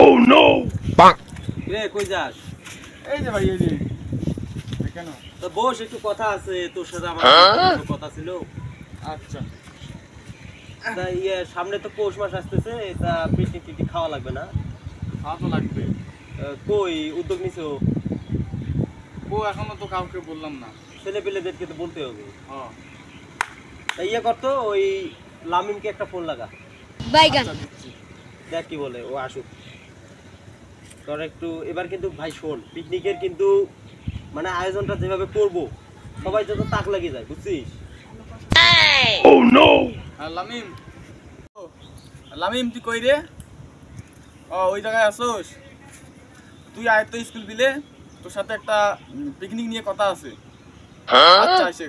Oh no! রে কই যাস? এই যে ভাই এই যে কেন তো বস, একটু কথা আছে তোর সাথে। আমার একটু কথা ছিল। আচ্ছা তা সামনে তো পৌষ মাস আসতেছে, তা পিকনিক টিকনিক খাওয়া লাগবে না? খাওয়া তো লাগবে। কই উদ্যোগ নিছো? ও এখনো তো কাউকে বললাম না। ছেলে পেলেদেরকে তো বলতে হবে। হ্যাঁ তা করতো, ওই লামিমকে একটা ফোন লাগা। বাইগান আচ্ছা, দিচ্ছি। দেখ কি বলে, ও আসুক। তোর একটু এবার কিন্তু ভাই শোন, পিকনিকের কিন্তু মানে আয়োজনটা যেভাবে করব সবাই যত তাক লাগিয়ে যায়, বুঝছিস? Oh no! লামিম, লামিম তুই কই রে? ওই জায়গায় আসোস? তুই আয় তো স্কুল বিলে, তোর সাথে একটা পিকনিক নিয়ে কথা আছে। আচ্ছা আইসে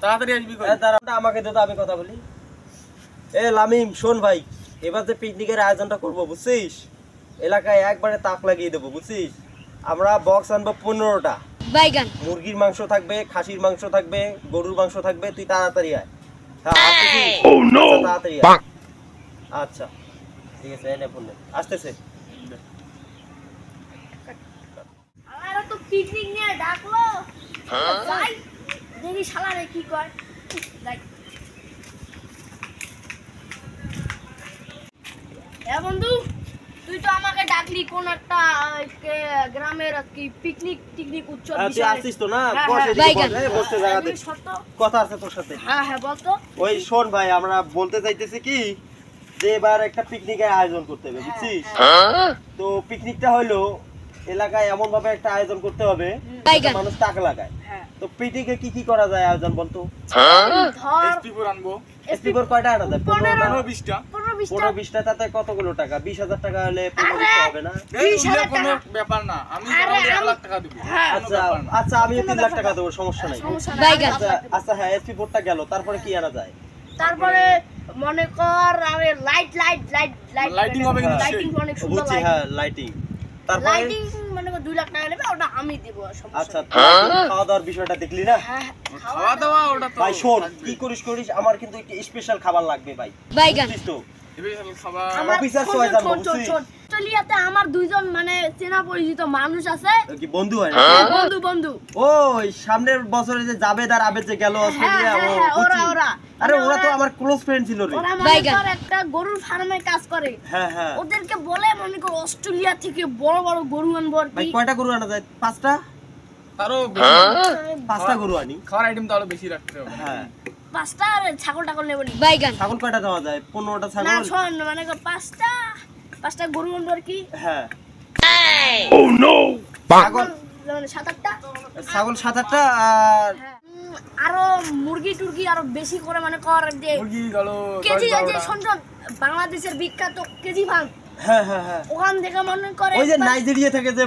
তাড়াতাড়ি আসবি। দাঁড়া, আমাকে দে তো, আমি কথা বলি। লামিম শোন ভাই, এবার যে পিকনিকের আয়োজনটা করব বুঝছিস, এলাকায় একবারে তাক লাগিয়ে দেবো, বুঝছিস? আমরা বক্স আনবো 15টা। বাইগান মুরগির মাংস থাকবে, খাসির মাংস থাকবে, গরুর মাংস থাকবে। তুই তাড়াতাড়ি আয়। হ্যাঁ আসতেছিস? Oh no! আচ্ছা, তাড়াতাড়ি আয়। আচ্ছা ঠিক আছে, এনে ফোন নে, আসতেছে। আমারও তো পিকনিক নিয়ে ডাকলো। যাই দেখি শালারে কি কয়। যাই। বন্ধু, তুই তো আমাকে ডাকলি কোন একটা গ্রামের কি পিকনিক উৎসব তুই বিষয়ে। আসছিস তো না? হ্যাঁ, বস, হ্যাঁ, এদিকে বাইগান। বস, বসতে জায়গা দে। আমি সত্য। কথা আছে তোর সাথে। হ্যাঁ বলতো। ওই শোন ভাই, আমরা বলতে চাইতেছি কি যে এবার একটা পিকনিকের আয়োজন করতে হবে, বুঝছিস? তো পিকনিকটা হলো এলাকায় এমন ভাবে একটা আয়োজন করতে হবে বাইগান। যাতে মানুষ টাকা লাগায়। হ্যাঁ তো পিকনিকে কি কি করা যায় আয়োজন বলতো? ধর এসপি4 আনবো। স্পিকার কয়টা আনা যায়? 15টা। 20টা। 15-20টা। 15-20টা, তাতে কতগুলো টাকা? 20,000 টাকা হলে 15-20 হবে না? এই 20,000 কোনো টাকা। ব্যাপার না, আমি আরে, মোটামুটি 1 আমি- লাখ টাকা দেবো। হ্যাঁ। কোনো আচ্ছা ব্যাপার না। আচ্ছা, আমিও 3 লাখ টাকা দেবো, সমস্যা নাই। সমস্যা নাই। বাইগান। আচ্ছা আচ্ছা, হ্যাঁ SP4টা গেল, তারপরে কি আনা যায়? তারপরে মনে কর আমি Lighting হবে কিন্তু লাইটিং সেই। অনেক সুন্দর বুঝছি, হ্যাঁ লাইটিং। তারপরে লাইটিং মনে কর 2 লাখ টাকা নেবে, ওটা আমি দেব। আচ্ছা, খাওয়া দাওয়ার বিষয়টা দেখলি না? হ্যাঁ খাওয়া দাওয়া ওটা তো ভাই শোন, থাকবে। কি করিস, আমার কিন্তু একটা স্পেশাল খাবার লাগবে ভাই, বাইগান বুঝছিস তো? স্পেশাল খাবার। আমার অফিসার ছোট সবাই জানবো, ছোট বুঝছিস? ছোট অস্ট্রেলিয়াতে আমার দুইজন মানে চেনা পরিচিত মানুষ আছে। কি বন্ধু হয় না? বন্ধু ওই সামনের বছরে যে জাবেদ আর আবেদ যে গেল অস্ট্রেলিয়া, হ্যাঁ, ও হ্যাঁ, বুঝছি। ওরা। আরে মানে ওরা তো ওরা- আমার ক্লোজ ফ্রেন্ড ছিল রে। ওরা মনে বাইগান। কর একটা গরুর ফার্মে কাজ করে। হ্যাঁ হ্যাঁ ওদেরকে বলে মনে কর অস্ট্রেলিয়া থেকে বড় বড় গরু আনবো আর ভাই, কি। কয়টা গরু আনা যায়? 5টা? তারও 5টা গরু আনি। খাওয়ার আইটেম তো আরো বেশি রাখতে হবে। হ্যাঁ, 5টা আর ছাগল টাগল নেবো নি। বাইগান ছাগল কয়টা দেওয়া যায়? 15টা না ছাগল। শোন, মানে কর 5টা গরু আনবো আর কি। হ্যাঁ, Oh no! ছাগল মানে 7-8টা। 7-8টা। আর হ্যাঁ। আরো মুরগি টুরগি আরো বেশি করে মানে কর যে মুরগি গেল কেজি 10-12টা। যে শোন বাংলাদেশের বিখ্যাত কেজি ভাঙ, হ্যাঁ হ্যাঁ হ্যাঁ, ওখান থেকে মনে করে ওই যে নাইজেরিয়া থেকে যে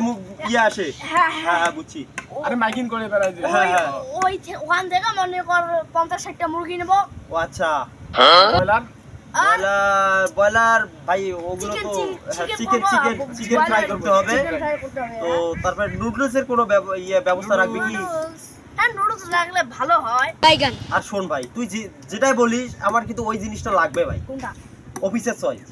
ইয়ে আসে। হ্যাঁ হ্যাঁ হ্যাঁ হ্যাঁ বুঝছি। আরে মাইকিং করে বেড়ায় যে। হ্যাঁ, হ্যাঁ। ওখান থেকে মনে কর 50-60টা মুরগি নেবো। ও আচ্ছা, ব্রয়লার আর ব্রয়লার ভাই, ওগুলো তো চিকেন ফ্রাই করতে হবে। তো তারপরে নুডলসের কোনো ব্যবস্থা রাখবি কি? হ্যাঁ নুডলস রাখলে ভালো হয়। বাইগান আর শোন ভাই, তুই যেটাই বলিস আমার কিন্তু ওই জিনিসটা লাগবে ভাই। কোনটা? অফিসের চয়েস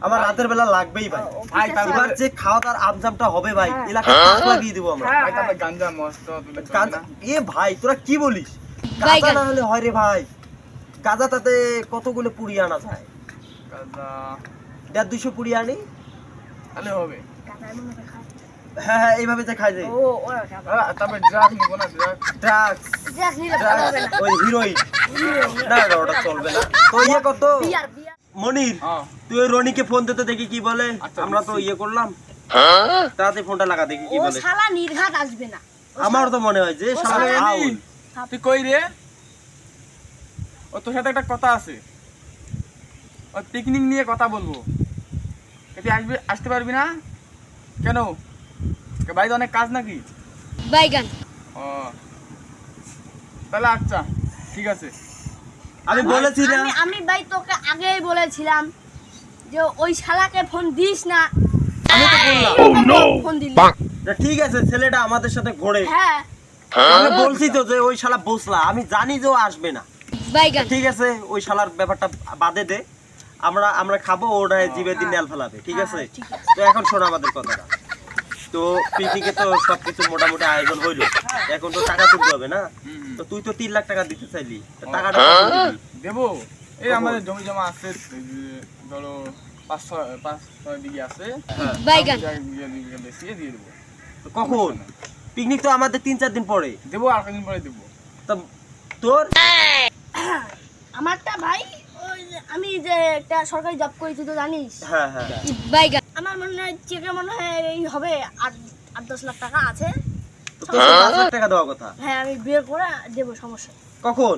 আমার রাতের বেলা লাগবেই ভাই। ভাই, তারপর- এবার যে খাওয়া দাওয়ার আঞ্জামটা হবে ভাই, হ্যাঁ। এলাকায় তাক লাগিয়ে দিব আমরা। হ্যাঁ, ভাই তারপরে গাঞ্জা মস্ত তুলে গাঁজা- এ ভাই তোরা কি বলিস? গাঁজা বাইগান। না হলে হয় রে ভাই। গাঁজা তাতে কতগুলো পুড়ি আনা যায়? গাঞ্জা 150-200 পুড়ি আনি। তাহলে হবে। কাঁচায় মনে করে খায়। হ্যাঁ হ্যাঁ, এইভাবে যে খাই যায়। ও ওরা খাবে। তারপরে ড্রাগ নিবো না, ড্রাগস, দেখ নিলে ভালো হবে না। ওই হিরোইন, না না ওটা চলবে না। তো কত বিয়ার মনির, হ্যাঁ। তুই ওই রনিকে ফোন দিতে দেখি কি বলে। আচ্ছা, আমরা তো বুঝছি। করলাম, তাড়াতাড়ি ফোনটা লাগা দেখি কি ও বলে। শালা নির্ঘাত আসবে না। আমার তো মনে হয় যে শালা আরে ফাউল। এলি, তুই কই রে? ও তোর সাথে একটা কথা আছে, ও পিকনিক নিয়ে কথা বলবো। তুই আসতে পারবি না কেন? বাড়িতে অনেক কাজ নাকি? বাইগান ও তাহলে আচ্ছা ঠিক আছে। আমি বলেছি না? আমি ভাই তোকে আগেই বলেছিলাম যে ওই শালাকে ফোন দিস না। আমি তো বললাম। Oh no! ফোন দিলি। না, ঠিক আছে, ছেলেটা আমাদের সাথে ঘোরে। হ্যাঁ আমি বলছি তো যে ওই শালা বসলা, আমি জানি যে ও আসবে না। বাইগান ঠিক আছে, ওই শালার ব্যাপারটা বাদে দে। আমরা আমরা খাবো, ওরা জিভে দিন নেল ফেলাবে, ঠিক আছে? ঠিক আছে। তো এখন শোনো আমাদের কথাটা। তো পিকনিকে তো সবকিছু মোটামুটি আয়োজন হইলো, এখন তো টাকা তুলতে হবে না? তো তুই তো 3 লাখ টাকা দিতে চাইলি, তো টাকাটা কখন দিবি? দেবো। এই কখন? আমাদের জমি জমা আছে, এই যে ধরো 5-6 বিঘা আছে। বাইগান। 2 বিঘা বেশি দিয়ে দেবো। তো কখন? পিকনিক তো আমাদের 3-4 দিন পরে। দেবো, আর কদিন পরে দেবো। তো তোর আমারটা ভাই ওই যে আমি যে একটা সরকারি জব করেছি তো জানিস। হ্যাঁ হ্যাঁ, বাইগান। আমার মনে হয় চেকে মনে হয় এই হবে 8-10 লাখ টাকা আছে। তো তোর 5 লাখ টাকা দেওয়ার কথা। হ্যাঁ আমি বিয়ে করে দেবো, সমস্যা নেই। কখন?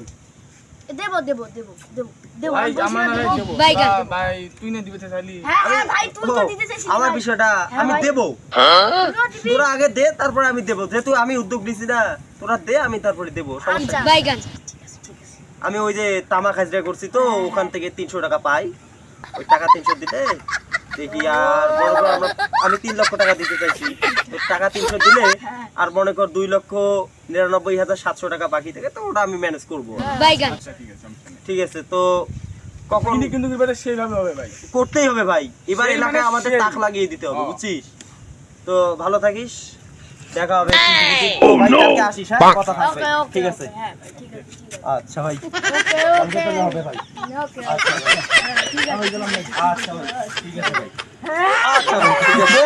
দেবো দেবো দেবো দেবো দেবো ভাই আমি বলছি আমার না, না দেবো। দেবো। বাইগান। ভাই তুই না দিতে চাইলি। হ্যাঁ হ্যাঁ ভাই তুই তো ও, দিতে চাইছিস আমার ভাই। বিষয়টা হ্যাঁ আমি ভাই। দেবো। তুইও দিবি। তোরা আগে দে, তারপরে আমি দেবো। যেহেতু আমি উদ্যোগ নিছি না, তোরা দে, আমি তারপরে দেবো, সমস্যা আচ্ছা। নেই। বাইগান। ঠিক আছে ঠিক আছে। আমি ওই যে তামাক হাজরা করছি তো, ওখান থেকে 300 টাকা পাই। ওই টাকা 300 দিতে দেখি, আর বড় করে আমি 3 লক্ষ টাকা দিতে চাইছি। তো টাকা 300 দিলে আর মনে কর 2,99,700 টাকা বাকি থাকে, তো ওটা আমি ম্যানেজ করবো। বাইগান। আচ্ছা ঠিক আছে, সমস্যা নেই। ঠিক আছে, তো কখন কিন্তু এবারে সেইভাবে হবে ভাই। করতেই হবে ভাই, এবার সেই এলাকায় মানে আমাদের সেই। তাক লাগিয়ে দিতে হবে, হ্যাঁ। বুঝছিস? তো ভালো থাকিস, দেখা হবে। Oh, ভাই no! কালকে আসিস, হ্যাঁ? কথা থাকবে, ওকে ওকে ঠিক আছে? হ্যাঁ ভাই ঠিক আছে ঠিক আছে। আচ্ছা ভাই, ওকে কালকে ওকে তাহলে হবে ভাই। ওকে আচ্ছা ভাই, ঠিক আছে। আমি গেলাম ভাই। আচ্ছা ভাই, ঠিক আছে ভাই। হ্যাঁ আচ্ছা ভাই, ঠিক আছে।